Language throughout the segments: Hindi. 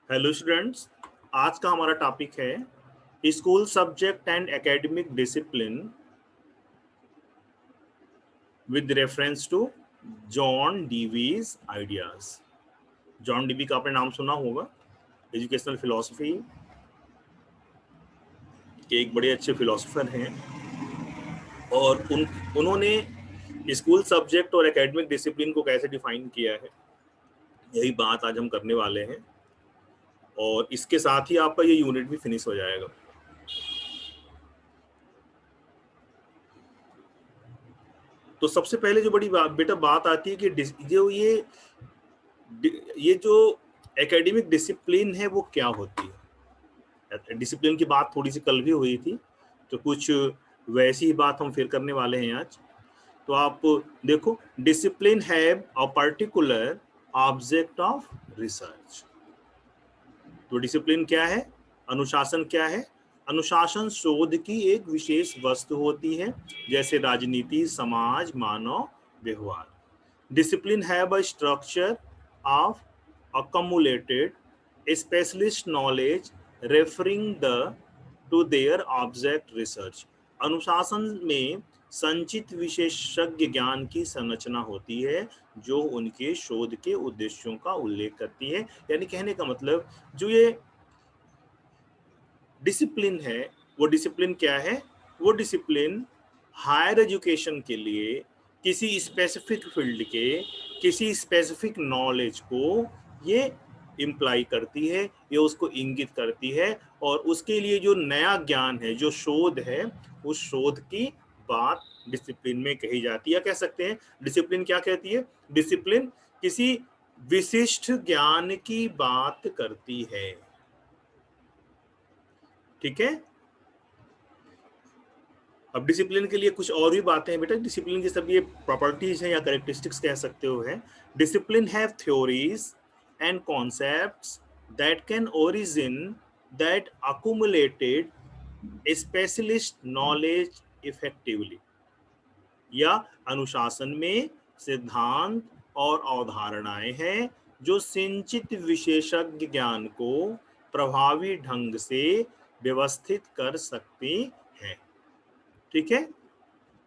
Hello students. आज का हमारा टॉपिक है school subject and academic discipline with reference to John Dewey's ideas. John Dewey का आपने नाम सुना होगा। एजुकेशनल फिलॉसफी के एक बड़े अच्छे फिलोसोफर हैं और उन्होंने स्कूल सब्जेक्ट और एकेडमिक डिसिप्लिन को कैसे डिफाइन किया है, यही बात आज हम करने वाले हैं और इसके साथ ही आपका ये यूनिट भी फिनिश हो जाएगा। तो सबसे पहले जो बड़ी बात आती है कि जो ये जो एकेडमिक डिसिप्लिन है वो क्या होती है। डिसिप्लिन की बात थोड़ी सी कल भी हुई थी, तो कुछ वैसी ही बात हम फिर करने वाले हैं आज। तो आप देखो, discipline have a particular object of research. तो डिसिप्लिन क्या है, अनुशासन क्या है? अनुशासन शोध की एक विशेष वस्तु होती है, जैसे राजनीति, समाज, मानव व्यवहार। Discipline have a structure of accumulated specialist knowledge referring to their object research। अनुशासन में संचित विशेषज्ञ ज्ञान की संरचना होती है जो उनके शोध के उद्देश्यों का उल्लेख करती है। यानी कहने का मतलब, जो ये डिसिप्लिन है, वो डिसिप्लिन क्या है? वो डिसिप्लिन हायर एजुकेशन के लिए किसी स्पेसिफिक फील्ड के किसी स्पेसिफिक नॉलेज को ये इम्प्लाई करती है, ये उसको इंगित करती है और उसके लिए जो नया ज्ञान है, जो शोध है, उस शोध की बात डिसिप्लिन में कही जाती है। कह सकते हैं डिसिप्लिन क्या कहती है? डिसिप्लिन किसी विशिष्ट ज्ञान की बात करती है। ठीक है। अब डिसिप्लिन के लिए कुछ और भी बातें हैं बेटा। डिसिप्लिन की सब ये प्रॉपर्टीज हैं या कैरेक्टरिस्टिक्स कह सकते हो है। Discipline have theories and concepts that can origin that accumulated specialist knowledge effectively. या अनुशासन में सिद्धांत और अवधारणाएं हैं जो सिंचित विशेषज्ञ ज्ञान को प्रभावी ढंग से व्यवस्थित कर सकती हैं। ठीक है।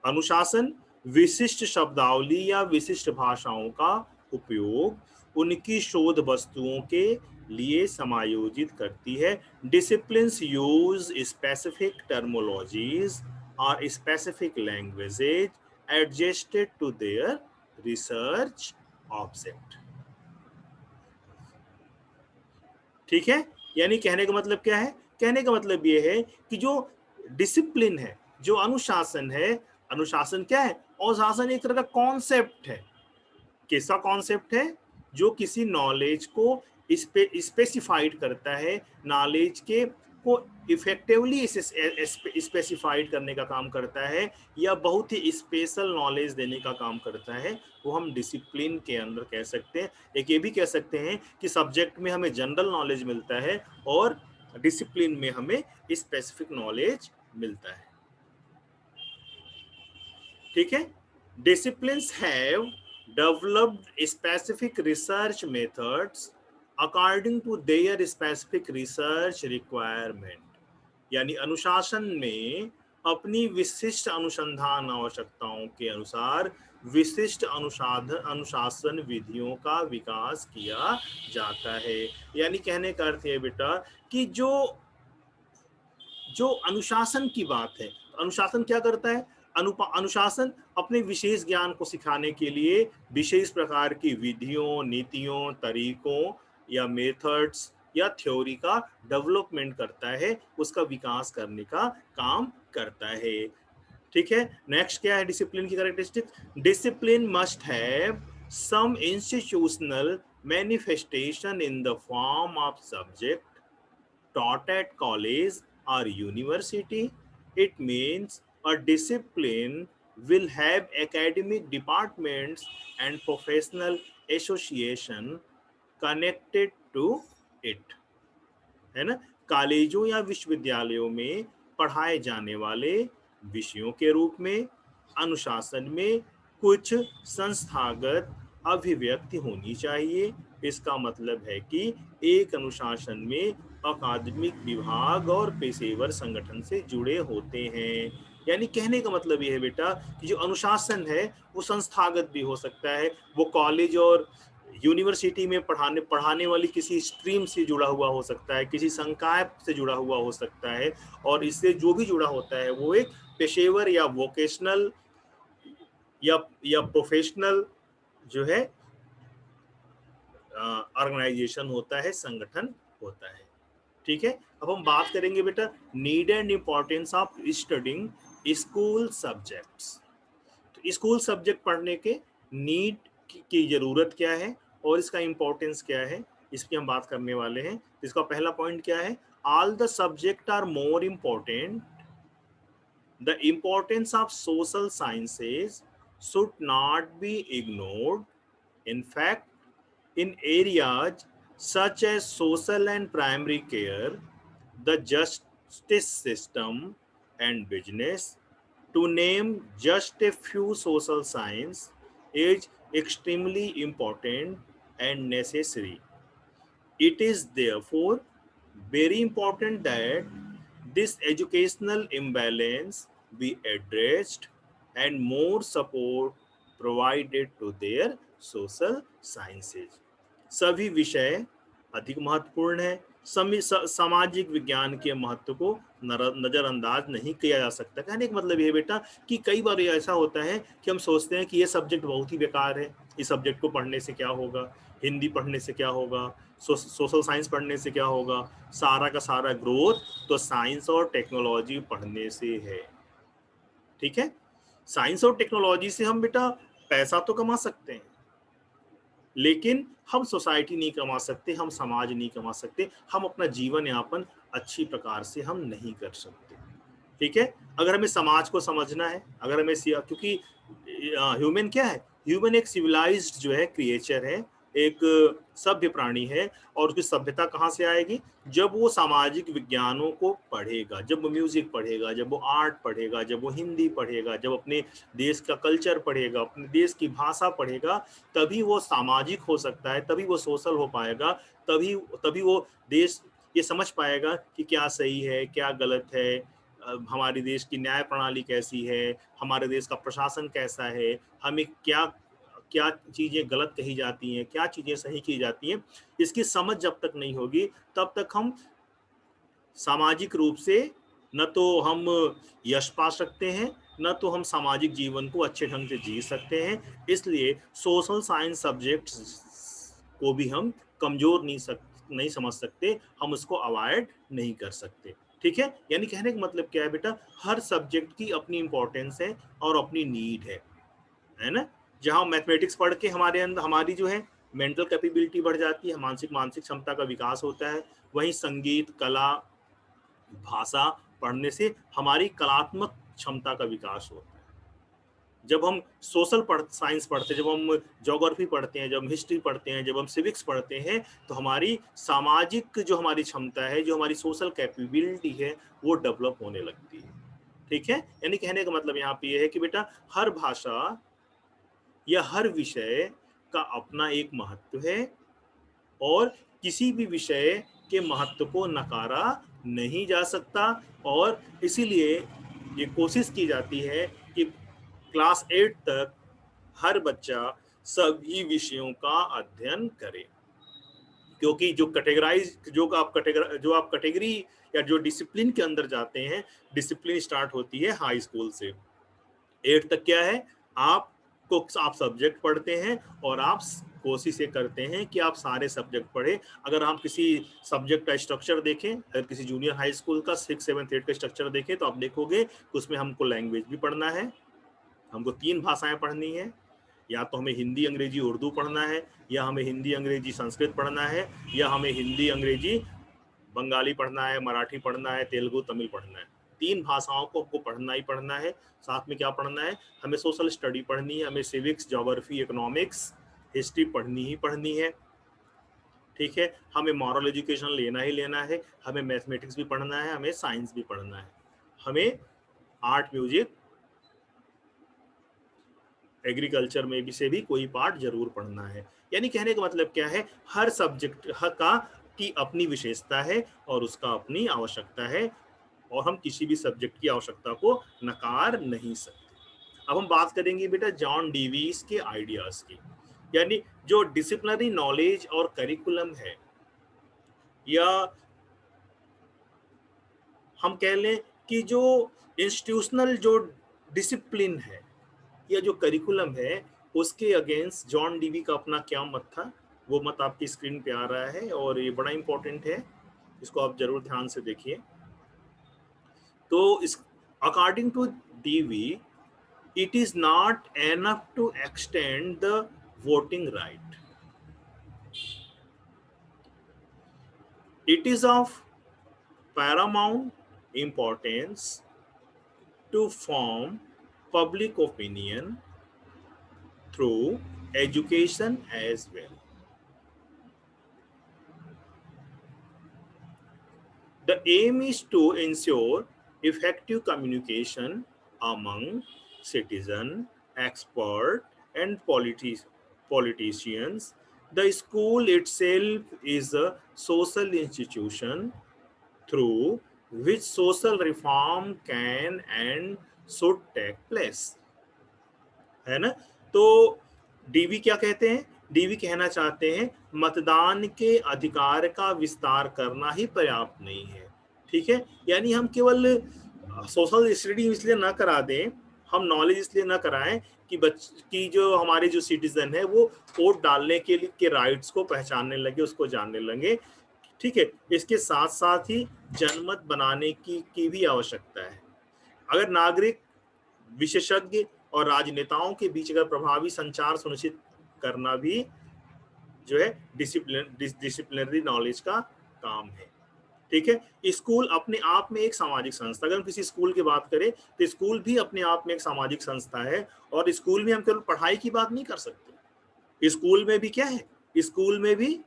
अनुशासन विशिष्ट शब्दावली या विशिष्ट भाषाओं का उपयोग उनकी शोध वस्तुओं के लिए समायोजित करती है। डिसिप्लिन्स यूज स्पेसिफिक टर्मोलॉजीज और specific languages adjusted to their research object. ठीक है। यानी कहने का मतलब क्या है? कहने का मतलब यह है कि जो डिसिप्लिन है, जो अनुशासन है, अनुशासन क्या है? अनुशासन एक तरह का कॉन्सेप्ट है। कैसा कॉन्सेप्ट है? जो किसी नॉलेज को स्पेसिफाइड करता है, नॉलेज के को इफेक्टिवली स्पेसिफाइड करने का काम करता है या बहुत ही स्पेशल नॉलेज देने का काम करता है, वो हम डिसिप्लिन के अंदर कह सकते हैं। एक ये भी कह सकते हैं कि सब्जेक्ट में हमें जनरल नॉलेज मिलता है और डिसिप्लिन में हमें स्पेसिफिक नॉलेज मिलता है। ठीक है। Disciplines have developed specific research methods according to their specific research requirement। यानी अनुशासन में अपनी विशिष्ट अनुसंधान आवश्यकताओं के अनुसार विशिष्ट अनुशासन विधियों का विकास किया जाता है। यानी कहने का अर्थ है बेटा कि जो अनुशासन की बात है, अनुशासन क्या करता है? अनुशासन अपने विशेष ज्ञान को सिखाने के लिए विशेष प्रकार की विधियों, नीतियों, तरीकों या मेथड्स या थ्योरी का डेवलपमेंट करता है, उसका विकास करने का काम करता है। ठीक है। नेक्स्ट क्या है डिसिप्लिन की characteristic? Discipline must have some institutional manifestation in the form of subject taught at college or university। It means a discipline will have academic departments and professional association connected to it। है ना? कॉलेजों या विश्वविद्यालयों में पढ़ाए जाने वाले विषयों के रूप में अनुशासन में कुछ संस्थागत अभिव्यक्ति होनी चाहिए इसका मतलब है कि एक अनुशासन में अकादमिक विभाग और पेशेवर संगठन से जुड़े होते हैं। यानी कहने का मतलब ये है बेटा कि जो अनुशासन है वो संस्थागत भी हो सकता है, वो कॉलेज और यूनिवर्सिटी में पढ़ाने वाली किसी स्ट्रीम से जुड़ा हुआ हो सकता है, किसी संकाय से जुड़ा हुआ हो सकता है, और इससे जो भी जुड़ा होता है वो एक पेशेवर या वोकेशनल या प्रोफेशनल जो है ऑर्गेनाइजेशन होता है, संगठन होता है। ठीक है, अब हम बात करेंगे बेटा need and importance of studying school subjects. तो स्कूल सब्जेक्ट पढ़ने के नीड की जरूरत क्या है और इसका इंपॉर्टेंस क्या है, इसकी हम बात करने वाले हैं। इसका पहला पॉइंट क्या है, all the subject are more important, the importance of social sciences should not be ignored, in fact, in areas such as social and primary care, the justice system, and business, to name just a few, social science is extremely important and necessary. It is therefore very important that this educational imbalance be addressed and more support provided to their social sciences. सभी विषय अधिक महत्वपूर्ण है, सामाजिक विज्ञान के महत्व को नज़रअंदाज नहीं किया जा सकता। कहने का मतलब ये है बेटा कि कई बार ऐसा होता है कि हम सोचते हैं कि ये सब्जेक्ट बहुत ही बेकार है, इस सब्जेक्ट को पढ़ने से क्या होगा, हिंदी पढ़ने से क्या होगा, सोशल साइंस पढ़ने से क्या होगा, सारा का सारा ग्रोथ तो साइंस और टेक्नोलॉजी पढ़ने से है। ठीक है, साइंस और टेक्नोलॉजी से हम बेटा पैसा तो कमा सकते हैं, लेकिन हम सोसाइटी नहीं कमा सकते, हम समाज नहीं कमा सकते, हम अपना जीवन यापन अच्छी प्रकार से हम नहीं कर सकते। ठीक है, अगर हमें समाज को समझना है, अगर हमें क्योंकि ह्यूमन क्या है, ह्यूमन एक सिविलाइज्ड जो है क्रिएचर है, एक सभ्य प्राणी है, और उसकी सभ्यता कहाँ से आएगी, जब वो सामाजिक विज्ञानों को पढ़ेगा, जब वो म्यूजिक पढ़ेगा, जब वो आर्ट पढ़ेगा, जब वो हिंदी पढ़ेगा, जब अपने देश का कल्चर पढ़ेगा, अपने देश की भाषा पढ़ेगा, तभी वो सामाजिक हो सकता है, तभी वो सोशल हो पाएगा, तभी तभी वो देश ये समझ पाएगा कि क्या सही है क्या गलत है, हमारे देश की न्याय प्रणाली कैसी है, हमारे देश का प्रशासन कैसा है, हमें क्या क्या चीज़ें गलत कही जाती हैं, क्या चीज़ें सही की जाती हैं। इसकी समझ जब तक नहीं होगी तब तक हम सामाजिक रूप से न तो हम यश पा सकते हैं, न तो हम सामाजिक जीवन को अच्छे ढंग से जी सकते हैं। इसलिए सोशल साइंस सब्जेक्ट्स को भी हम कमज़ोर नहीं समझ सकते, हम उसको अवॉइड नहीं कर सकते। ठीक है, यानी कहने का मतलब क्या है बेटा, हर सब्जेक्ट की अपनी इंपॉर्टेंस है और अपनी नीड है ना। जहाँ मैथमेटिक्स पढ़ के हमारे अंदर हमारी जो है मेंटल कैपेबिलिटी बढ़ जाती है, मानसिक मानसिक क्षमता का विकास होता है, वहीं संगीत, कला, भाषा पढ़ने से हमारी कलात्मक क्षमता का विकास होता है। जब हम सोशल साइंस पढ़ते हैं, जब हम ज्योग्राफी पढ़ते हैं, जब हम हिस्ट्री पढ़ते हैं, जब हम सिविक्स पढ़ते हैं, तो हमारी सामाजिक जो हमारी क्षमता है, जो हमारी सोशल कैपेबिलिटी है, वो डेवलप होने लगती है। ठीक है, यानी कहने का मतलब यहाँ पे ये है कि बेटा हर भाषा या हर विषय का अपना एक महत्व है, और किसी भी विषय के महत्व को नकारा नहीं जा सकता, और इसीलिए ये कोशिश की जाती है कि क्लास 8 तक हर बच्चा सभी विषयों का अध्ययन करे, क्योंकि जो आप कैटेगरी या जो डिसिप्लिन के अंदर जाते हैं, डिसिप्लिन स्टार्ट होती है हाई स्कूल से। 8 तक क्या है, आप सब्जेक्ट पढ़ते हैं और आप कोशिश ये करते हैं कि आप सारे सब्जेक्ट पढ़ें। अगर हम किसी सब्जेक्ट का स्ट्रक्चर देखें, अगर किसी जूनियर हाई स्कूल का 6, 7, 8 का स्ट्रक्चर देखें, तो आप देखोगे कि उसमें हमको लैंग्वेज भी पढ़ना है, हमको 3 भाषाएं पढ़नी है, या तो हमें हिंदी अंग्रेजी उर्दू पढ़ना है, या हमें हिंदी अंग्रेजी संस्कृत पढ़ना है, या हमें हिंदी अंग्रेजी बंगाली पढ़ना है, मराठी पढ़ना है, तेलुगु तमिल पढ़ना है। 3 भाषाओं को आपको पढ़ना ही पढ़ना है। साथ में क्या पढ़ना है, हमें सोशल स्टडी पढ़नी है, हमें सिविक्स, ज्योग्राफी, इकोनॉमिक्स, हिस्ट्री पढ़नी ही पढ़नी है। ठीक है, हमें मॉरल एजुकेशन लेना ही लेना है, हमें मैथमेटिक्स भी पढ़ना है, हमें साइंस भी पढ़ना है, हमें आर्ट, म्यूजिक, एग्रीकल्चर में भी से भी कोई पार्ट जरूर पढ़ना है। यानी कहने का मतलब क्या है, हर सब्जेक्ट का की अपनी विशेषता है और उसका अपनी आवश्यकता है, और हम किसी भी सब्जेक्ट की आवश्यकता को नकार नहीं सकते। अब हम बात करेंगे बेटा जॉन डीवीस के आइडियाज की। यानी जो डिसिप्लिनरी नॉलेज और करिकुलम है, या हम कह लें कि जो इंस्टीट्यूशनल जो डिसिप्लिन है या जो करिकुलम है, उसके अगेंस्ट जॉन डीवी का अपना क्या मत था, वो मत आपकी स्क्रीन पे आ रहा है और ये बड़ा इंपॉर्टेंट है, इसको आप जरूर ध्यान से देखिए। तो इस according to Dewey, it is not enough to extend the voting right. It is of paramount importance to form public opinion through education as well. The aim is to ensure effective communication among citizens, experts, and politicians. The school itself is a social institution through which social reform can and should take place. है ना? तो डीवी क्या कहते हैं? डीवी कहना चाहते हैं मतदान के अधिकार का विस्तार करना ही पर्याप्त नहीं है। ठीक है, यानी हम केवल सोशल स्टडी इसलिए ना करा दें, हम नॉलेज इसलिए ना कराएं कि की जो हमारे जो सिटीजन है वो वोट डालने के लिए के राइट्स को पहचानने लगे, उसको जानने लगे। ठीक है, इसके साथ साथ ही जनमत बनाने की भी आवश्यकता है। अगर नागरिक, विशेषज्ञ और राजनेताओं के बीच अगर प्रभावी संचार सुनिश्चित करना भी जो है डिसिप्लिनरी नॉलेज का काम है। ठीक है, स्कूल अपने आप में एक सामाजिक संस्था, अगर हम किसी स्कूल की बात करें तो स्कूल भी अपने आप में एक सामाजिक संस्था है, और स्कूल में हम केवल पढ़ाई की बात नहीं कर सकते। स्कूल में भी क्या है, स्कूल में भी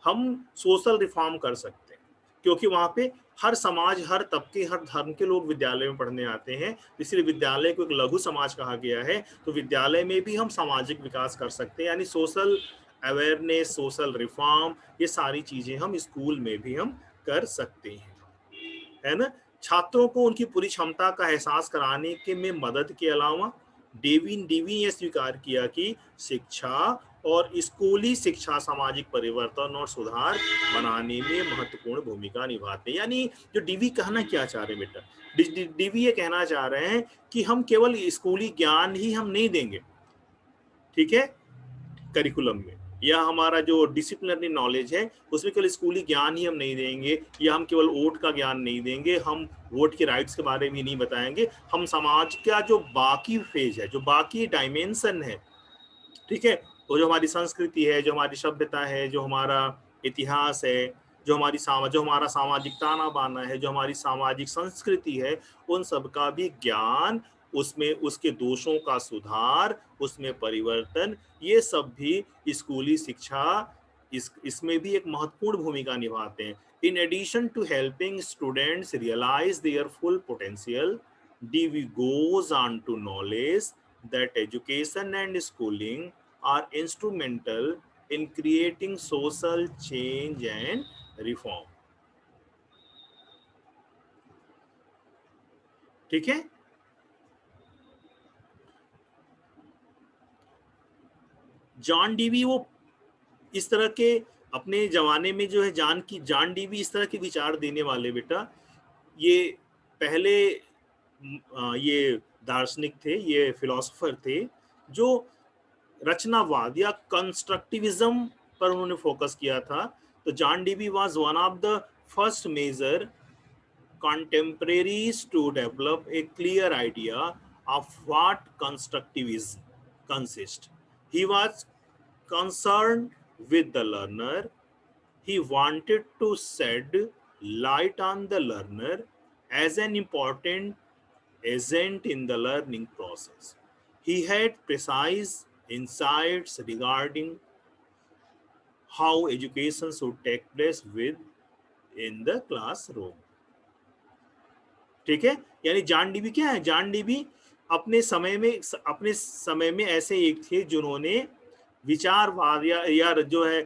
हम सोशल रिफॉर्म कर सकते हैं, क्योंकि वहां पे हर समाज, हर तबके, हर धर्म के लोग विद्यालय में पढ़ने आते हैं, इसलिए विद्यालय को एक लघु समाज कहा गया है। तो विद्यालय में भी हम सामाजिक विकास कर सकते हैं, यानी सोशल अवेयरनेस, सोशल रिफॉर्म, ये सारी चीजें हम स्कूल में भी हम कर सकते हैं, है ना? छात्रों को उनकी पूरी क्षमता का एहसास कराने के में मदद के अलावा डीवी ये स्वीकार किया कि शिक्षा और स्कूली शिक्षा सामाजिक परिवर्तन और सुधार बनाने में महत्वपूर्ण भूमिका निभाते हैं। यानी जो डीवी कहना क्या चाह रहे हैं बेटा, डीवी ये कहना चाह रहे हैं कि हम केवल स्कूली ज्ञान ही हम नहीं देंगे, ठीक है, करिकुलम में, या हमारा जो डिसिप्लिनरी नॉलेज है उसमें केवल स्कूली ज्ञान ही हम नहीं देंगे, या हम केवल वोट का ज्ञान नहीं देंगे, हम वोट के राइट्स के बारे में नहीं बताएंगे, हम समाज का जो बाकी फेज है, जो बाकी डायमेंशन है, ठीक है, वो जो हमारी संस्कृति है, जो हमारी सभ्यता है, जो हमारा इतिहास है, जो हमारा सामाजिक ताना बाना है, जो हमारी सामाजिक संस्कृति है, उन सब का भी ज्ञान, उसमें उसके दोषों का सुधार, उसमें परिवर्तन, ये सब भी स्कूली शिक्षा इसमें भी एक महत्वपूर्ण भूमिका निभाते हैं। In addition to helping students realise their full potential, DV goes on to knowledge that education and schooling are instrumental in creating social change and reform. ठीक है, जॉन डीवी वो इस तरह के अपने जमाने में जो है जॉन डीवी इस तरह के विचार देने वाले बेटा, ये पहले ये दार्शनिक थे, ये फिलोसोफर थे, जो रचनावाद या कंस्ट्रक्टिविज्म पर उन्होंने फोकस किया था। तो John Dewey was one of the first major contemporaries to develop a clear idea of what constructivism consists. He was concerned with the learner. He wanted to shed light on the learner as an important agent in the learning process. He had precise insights regarding how education should take place in the classroom. ठीक है, यानी जॉन डीवी क्या है, जॉन डीवी अपने समय में ऐसे एक थे जिन्होंने विचारवाद या जो है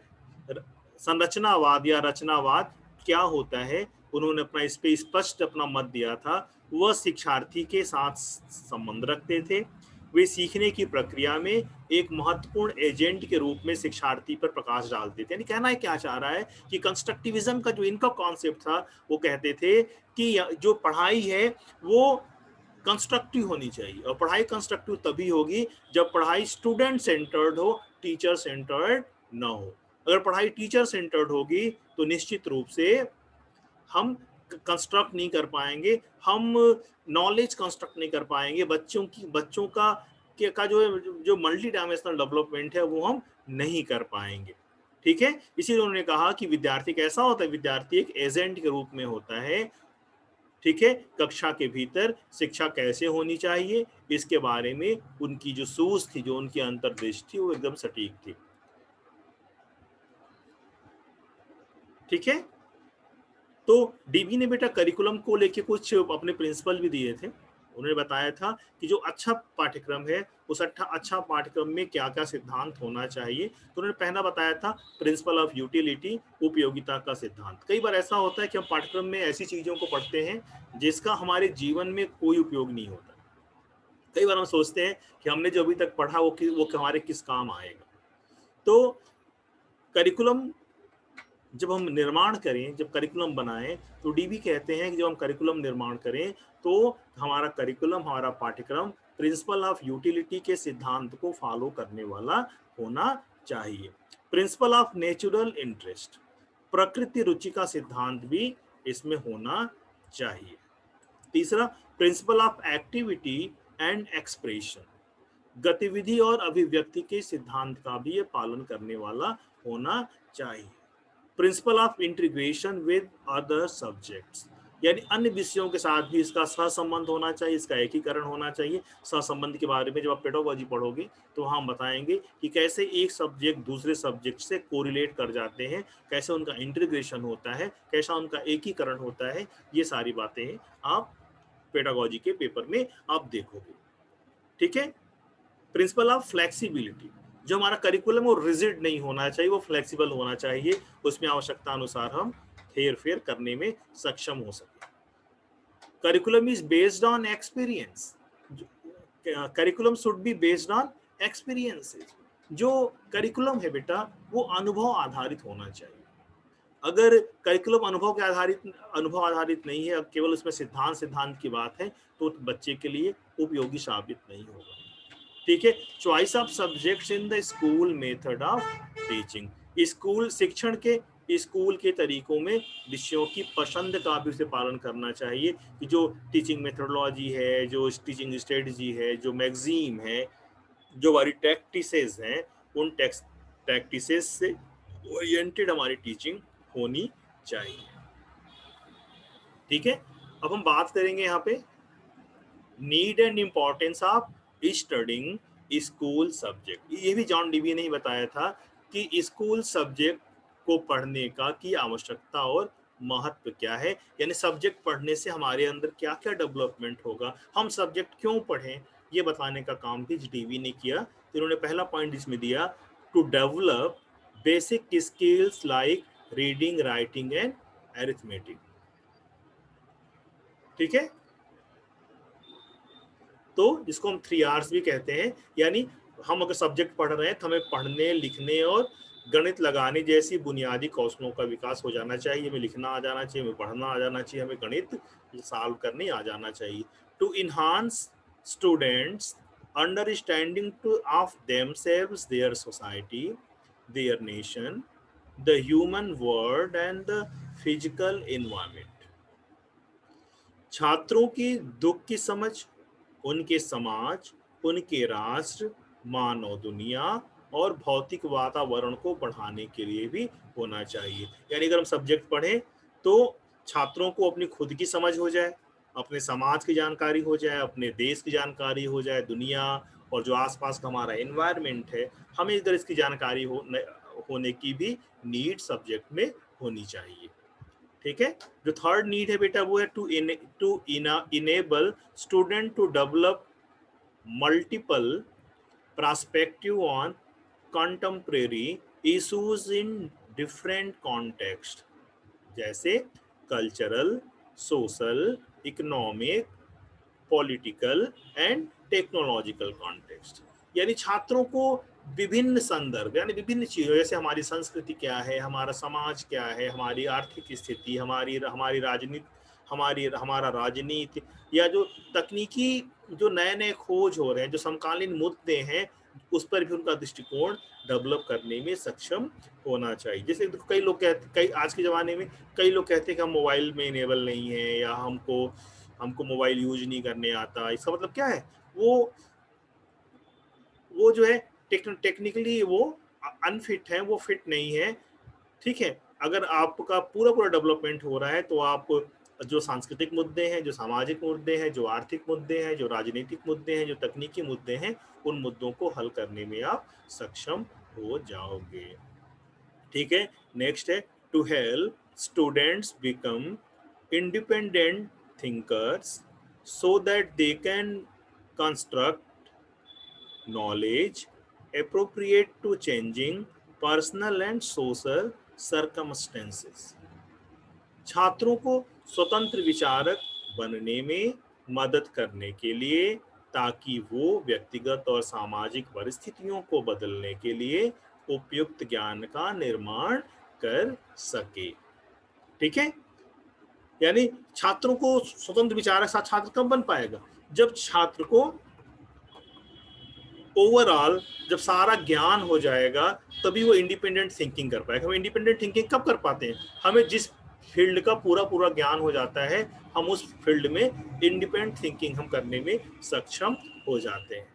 संरचनावाद या रचनावाद क्या होता है, उन्होंने अपना इस पे स्पष्ट अपना मत दिया था। वह शिक्षार्थी के साथ संबंध रखते थे। वे सीखने की प्रक्रिया में एक महत्वपूर्ण एजेंट के रूप में शिक्षार्थी पर प्रकाश डालते थे। यानी कहना है क्या चाह रहा है कि कंस्ट्रक्टिविज्म का जो इनका कॉन्सेप्ट था, वो कहते थे कि जो पढ़ाई है वो कंस्ट्रक्टिव होनी चाहिए, और पढ़ाई कंस्ट्रक्टिव तभी होगी जब पढ़ाई स्टूडेंट सेंटर्ड हो, टीचर सेंटर्ड ना हो। अगर पढ़ाई टीचर सेंटर्ड होगी तो निश्चित रूप से हम कंस्ट्रक्ट नहीं कर पाएंगे, हम नॉलेज कंस्ट्रक्ट नहीं कर पाएंगे, बच्चों का जो मल्टी डायमेंशनल डेवलपमेंट है वो हम नहीं कर पाएंगे। ठीक है, इसीलिए उन्होंने कहा कि विद्यार्थी कैसा होता है, विद्यार्थी एक एजेंट के रूप में होता है। ठीक है, कक्षा के भीतर शिक्षा कैसे होनी चाहिए इसके बारे में उनकी जो सूझ थी, जो उनकी अंतर्दृष्टि थी, वो एकदम सटीक थी। ठीक है, तो डीबी ने बेटा करिकुलम को लेके कुछ अपने प्रिंसिपल भी दिए थे। उन्होंने बताया था कि जो अच्छा पाठ्यक्रम है उस अच्छा पाठ्यक्रम में क्या क्या सिद्धांत होना चाहिए। तो उन्होंने पहला बताया था प्रिंसिपल ऑफ यूटिलिटी, उपयोगिता का सिद्धांत। कई बार ऐसा होता है कि हम पाठ्यक्रम में ऐसी चीजों को पढ़ते हैं जिसका हमारे जीवन में कोई उपयोग नहीं होता। कई बार हम सोचते हैं कि हमने जो अभी तक पढ़ा वो हमारे किस काम आएगा। तो करिकुलम जब हम निर्माण करें, जब करिकुलम बनाएं, तो डीबी कहते हैं कि जब हम करिकुलम निर्माण करें तो हमारा करिकुलम, हमारा पाठ्यक्रम प्रिंसिपल ऑफ यूटिलिटी के सिद्धांत को फॉलो करने वाला होना चाहिए। प्रिंसिपल ऑफ नेचुरल इंटरेस्ट, प्रकृति रुचि का सिद्धांत भी इसमें होना चाहिए। तीसरा, principle of activity and expression, गतिविधि और अभिव्यक्ति के सिद्धांत का भी ये पालन करने वाला होना चाहिए। Principle of integration with other subjects, यानी अन्य विषयों के साथ भी इसका सहसंबंध होना चाहिए, इसका एकीकरण होना चाहिए। सहसंबंध के बारे में जब आप पेडागोजी पढ़ोगे तो हम बताएंगे कि कैसे एक सब्जेक्ट दूसरे सब्जेक्ट से कोरिलेट कर जाते हैं, कैसे उनका इंटीग्रेशन होता है, कैसा उनका एकीकरण होता है। ये सारी बातें आप पेडागोजी के पेपर में आप देखोगे। ठीक है, प्रिंसिपल ऑफ फ्लेक्सिबिलिटी, जो हमारा करिकुलम वो रिजिड नहीं होना चाहिए, वो फ्लेक्सिबल होना चाहिए, उसमें आवश्यकता अनुसार हम हेर फेर करने में सक्षम हो सके। Curriculum is based on experience, curriculum should be based on experiences. जो करिकुलम है बेटा वो अनुभव आधारित होना चाहिए। अगर करिकुलम अनुभव आधारित नहीं है, केवल उसमें सिद्धांत की बात है, तो बच्चे के लिए उपयोगी साबित नहीं होगा। ठीक है, choice of subjects in the school method of teaching, school के तरीकों में विषयों की पसंद का भी उसे पालन करना चाहिए कि जो टीचिंग मेथोडोलॉजी है, जो टीचिंग स्ट्रेटजी है, जो मैगजीन है, जो हमारी प्रैक्टिसेस हैं, उन प्रैक्टिसेस से ओरिएंटेड हमारी टीचिंग होनी चाहिए। ठीक है, अब हम बात करेंगे यहाँ पे need and importance of studying school subject. ये भी जॉन डीवी ने ही बताया था कि स्कूल सब्जेक्ट को पढ़ने का की आवश्यकता और महत्व क्या है, यानी सब्जेक्ट पढ़ने से हमारे अंदर क्या क्या डेवलपमेंट होगा, हम सब्जेक्ट क्यों पढ़ें, ये बताने का काम भी डीवी ने किया। तो इन्होंने पहला पॉइंट इसमें दिया, to develop basic skills like reading, writing and arithmetic. ठीक है, तो जिसको हम 3 R's भी कहते हैं, यानी हम अगर सब्जेक्ट पढ़ रहे हैं तो हमें पढ़ने, लिखने और गणित लगाने जैसी बुनियादी कौशलों का विकास हो जाना चाहिए। हमें लिखना आ जाना चाहिए, हमें पढ़ना आ जाना चाहिए, हमें गणित सॉल्व करने आ जाना चाहिए। To enhance students understanding to of themselves, their society, their nation, the human world and the physical environment, छात्रों की दुख की समझ, उनके समाज, उनके राष्ट्र, मानव दुनिया और भौतिक वातावरण को बढ़ाने के लिए भी होना चाहिए। यानी अगर हम सब्जेक्ट पढ़ें तो छात्रों को अपनी खुद की समझ हो जाए, अपने समाज की जानकारी हो जाए, अपने देश की जानकारी हो जाए, दुनिया और जो आसपास का हमारा एनवायरनमेंट है, हमें इधर इसकी जानकारी होने की भी नीड सब्जेक्ट में होनी चाहिए। ठीक है, जो थर्ड नीड है बेटा वो है to enable student to develop multiple perspective on contemporary issues in different context, जैसे cultural, social, economic, political and technological context. यानी छात्रों को विभिन्न संदर्भ यानी विभिन्न चीजों, जैसे हमारी संस्कृति क्या है, हमारा समाज क्या है, हमारी आर्थिक स्थिति, हमारी हमारी राजनीति, हमारा राजनीति, या जो तकनीकी जो नए नए खोज हो रहे हैं, जो समकालीन मुद्दे हैं, उस पर भी उनका दृष्टिकोण डेवलप करने में सक्षम होना चाहिए। जैसे कई लोग कहते, कई आज के ज़माने में कई लोग कहते हैं कि हम मोबाइल में इनेबल नहीं है, या हमको हमको मोबाइल यूज नहीं करने आता। इसका मतलब क्या है, वो जो है टेक्निकली वो अनफिट है, वो फिट नहीं है। ठीक है, अगर आपका पूरा पूरा डेवलपमेंट हो रहा है तो आप जो सांस्कृतिक मुद्दे हैं, जो सामाजिक मुद्दे हैं, जो आर्थिक मुद्दे हैं, जो राजनीतिक मुद्दे हैं, जो तकनीकी मुद्दे हैं, उन मुद्दों को हल करने में आप सक्षम हो जाओगे। ठीक है, नेक्स्ट है to help students become independent thinkers so that they can construct knowledge appropriate to changing personal and social circumstances। छात्रों को स्वतंत्र विचारक बनने में मदद करने के लिए, ताकि वो व्यक्तिगत और सामाजिक परिस्थितियों को बदलने के लिए उपयुक्त ज्ञान का निर्माण कर सके। ठीक है, यानी छात्रों को स्वतंत्र विचारक सा छात्र कब बन पाएगा, जब छात्र को ओवरऑल जब सारा ज्ञान हो जाएगा, तभी वो इंडिपेंडेंट थिंकिंग कर पाएगा। हम इंडिपेंडेंट थिंकिंग कब कर पाते हैं, हमें जिस फील्ड का पूरा पूरा ज्ञान हो जाता है, हम उस फील्ड में इंडिपेंडेंट थिंकिंग हम करने में सक्षम हो जाते हैं।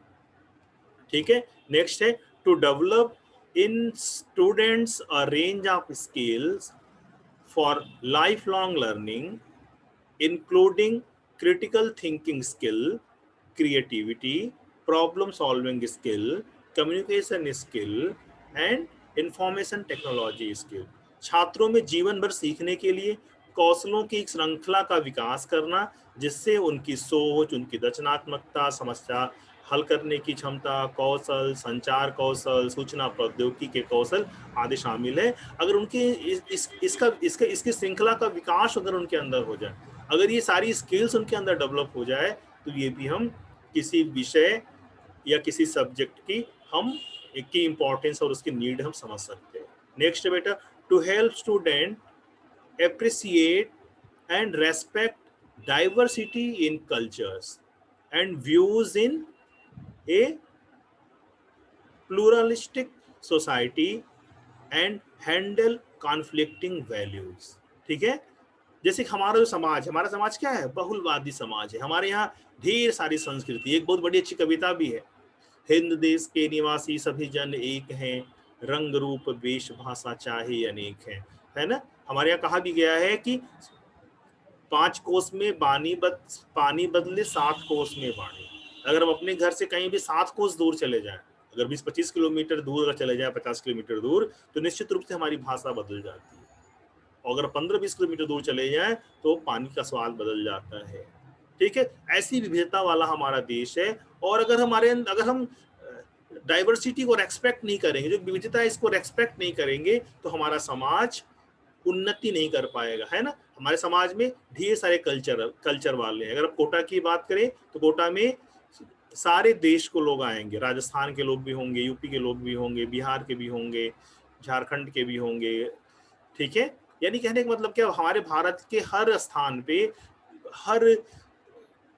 ठीक है, नेक्स्ट है to develop in students a range of skills for life long learning, including critical thinking skill, creativity, problem solving skill, communication skill and information technology skill। छात्रों में जीवन भर सीखने के लिए कौशलों की एक श्रृंखला का विकास करना, जिससे उनकी सोच, उनकी रचनात्मकता, समस्या हल करने की क्षमता, कौशल, संचार कौशल, सूचना प्रौद्योगिकी के कौशल आदि शामिल है। अगर उनके इसकी श्रृंखला का विकास अगर उनके अंदर हो जाए, अगर ये सारी स्किल्स उनके अंदर डेवलप हो जाए, तो ये भी हम किसी विषय या किसी सब्जेक्ट की इंपॉर्टेंस और उसकी नीड हम समझ सकते हैं। नेक्स्ट बेटा, to help student appreciate and respect diversity in cultures and views in a pluralistic society and handle conflicting values. ठीक है, जैसे कि हमारा समाज क्या है, बहुलवादी समाज है। हमारे यहाँ ढेर सारी संस्कृति, एक बहुत बड़ी अच्छी कविता भी है, हिंद देश के निवासी सभी जन एक हैं, रंग रूप वेश भाषा चाहे अनेक हैं, है ना। हमारे यहाँ कहा भी गया है कि 5 कोस में पानी बदले 7 कोस में वाणी। अगर हम अपने घर से कहीं भी 7 कोस दूर चले जाएं, अगर 20-25 किलोमीटर दूर अगर चले जाएं, 50 किलोमीटर दूर, तो निश्चित रूप से हमारी भाषा बदल जाती है। और अगर 15-20 किलोमीटर दूर चले जाएं तो पानी का स्वाद बदल जाता है। ठीक है, ऐसी विविधता वाला हमारा देश है। और अगर हम डाइवर्सिटी को रेस्पेक्ट नहीं करेंगे, जो विविधता है इसको रेस्पेक्ट नहीं करेंगे, तो हमारा समाज उन्नति नहीं कर पाएगा, है ना। हमारे समाज में ढेर सारे कल्चर वाले हैं। अगर आप कोटा की बात करें तो कोटा में सारे देश को लोग आएंगे, राजस्थान के लोग भी होंगे, यूपी के लोग भी होंगे, बिहार के भी होंगे, झारखंड के भी होंगे। ठीक है, यानी कहने का मतलब क्या, हमारे भारत के हर स्थान पे हर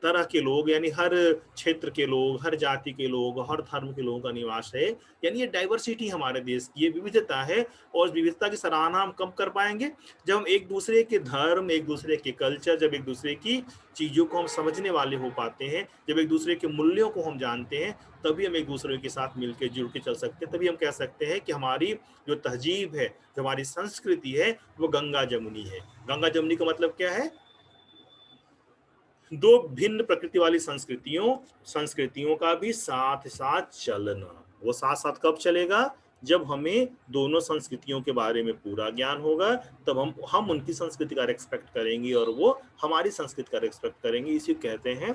तरह के लोग, यानी हर क्षेत्र के लोग, हर जाति के लोग, हर धर्म के लोगों का निवास है। यानी ये डाइवर्सिटी हमारे देश की, ये विविधता है। और विविधता की सराहना हम कब कर पाएंगे, जब हम एक दूसरे के धर्म, एक दूसरे के कल्चर, जब एक दूसरे की चीज़ों को हम समझने वाले हो पाते हैं, जब एक दूसरे के मूल्यों को हम जानते हैं, तभी हम एक दूसरे के साथ मिलकर जुड़ के चल सकते हैं। तभी हम कह सकते हैं कि हमारी जो तहजीब है, जो हमारी संस्कृति है, वो गंगा जमुनी है। गंगा जमुनी का मतलब क्या है, दो भिन्न प्रकृति वाली संस्कृतियों का भी साथ साथ चलना। वो साथ साथ कब चलेगा, जब हमें दोनों संस्कृतियों के बारे में पूरा ज्ञान होगा, तब हम उनकी संस्कृति का रेस्पेक्ट करेंगे और वो हमारी संस्कृति का रेस्पेक्ट करेंगे। इसी कहते हैं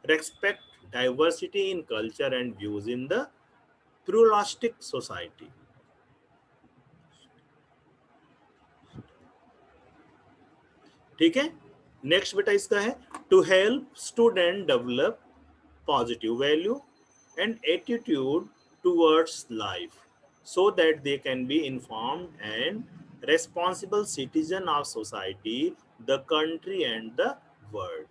respect diversity in culture and views in the pluralistic society. ठीक है, नेक्स्ट बेटा इसका है to help student develop positive value and attitude towards life so that they can be informed and responsible citizen of society, the country and the world।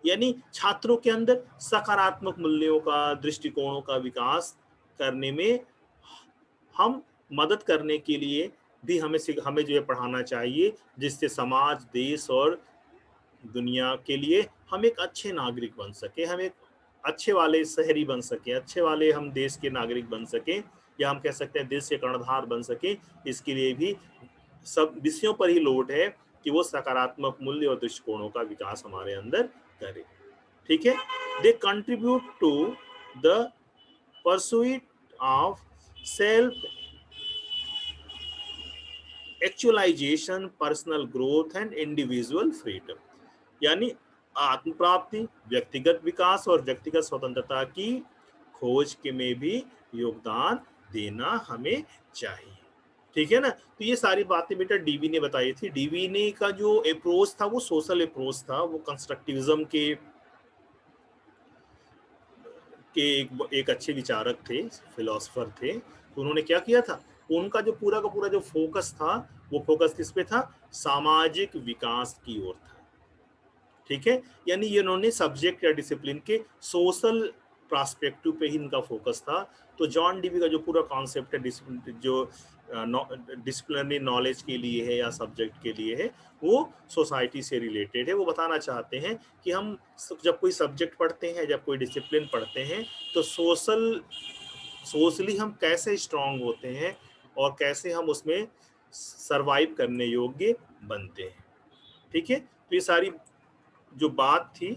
यानी छात्रों के अंदर सकारात्मक मूल्यों का, दृष्टिकोणों का विकास करने में हम मदद करने के लिए भी हमें जो है पढ़ाना चाहिए, जिससे समाज, देश और दुनिया के लिए हम एक अच्छे नागरिक बन सके, हम एक अच्छे वाले शहरी बन सके, अच्छे वाले हम देश के नागरिक बन सके, या हम कह सकते हैं देश के कर्णधार बन सके। इसके लिए भी सब विषयों पर ही लोड है कि वो सकारात्मक मूल्य और दृष्टिकोणों का विकास हमारे अंदर करे। ठीक है, they contribute to the pursuit of self actualization, personal growth and individual freedom. यानी आत्म प्राप्ति, व्यक्तिगत विकास और व्यक्तिगत स्वतंत्रता की खोज के में भी योगदान देना हमें चाहिए। ठीक है ना, तो ये सारी बातें बेटा डीवी ने बताई थी। डीवी ने का जो अप्रोच था वो सोशल अप्रोच था, वो कंस्ट्रक्टिविज्म के एक अच्छे विचारक थे, फिलोसोफर थे। तो उन्होंने क्या किया था, उनका जो पूरा का पूरा जो फोकस था, वो फोकस किस पे था, सामाजिक विकास की ओर था। ठीक है, यानी ये उन्होंने सब्जेक्ट या डिसिप्लिन के सोशल पर्सपेक्टिव पे ही इनका फोकस था। तो जॉन डीवी का जो पूरा कॉन्सेप्ट है जो डिसिप्लिनरी नॉलेज के लिए है या सब्जेक्ट के लिए है, वो सोसाइटी से रिलेटेड है। वो बताना चाहते हैं कि हम जब कोई सब्जेक्ट पढ़ते हैं, जब कोई डिसिप्लिन पढ़ते हैं, तो सोशली हम कैसे स्ट्रांग होते हैं और कैसे हम उसमें सरवाइव करने योग्य बनते हैं। ठीक है, तो ये सारी जो बात थी